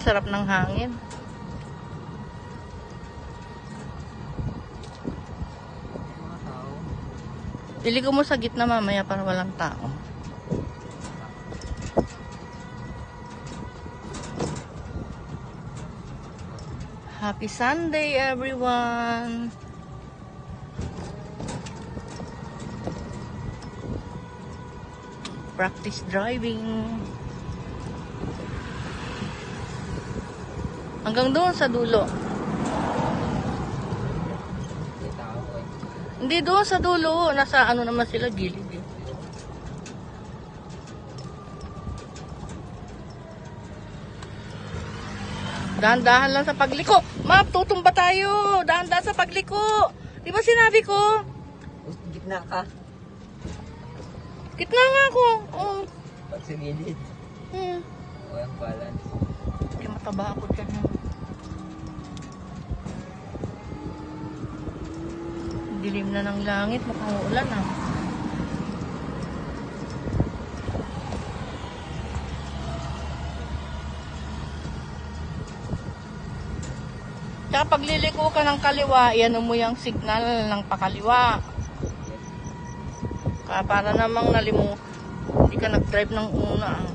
Sarap ng hangin. Mga tao. Iligo mo sa gitna mamaya para walang tao. Happy Sunday, everyone! Practice driving. Hanggang doon sa dulo. May tao eh. Hindi doon sa dulo. Nasa ano naman sila, gilid eh. Dahan-dahan lang sa pagliko. Ma'am, tutumba tayo. Dahan-dahan sa pagliko. Di ba sinabi ko? Gitna ka. Gitna nga ako. Oh. Pag sa gilid. Walang balance. Hindi mataba ako dyan. Dilim na ng langit. Mukhang ulan ah. Kaya pag liliko ka ng kaliwa, iyan mo yung signal ng pakaliwa. Kaya para namang nalimu, hindi ka nag-drive ng una.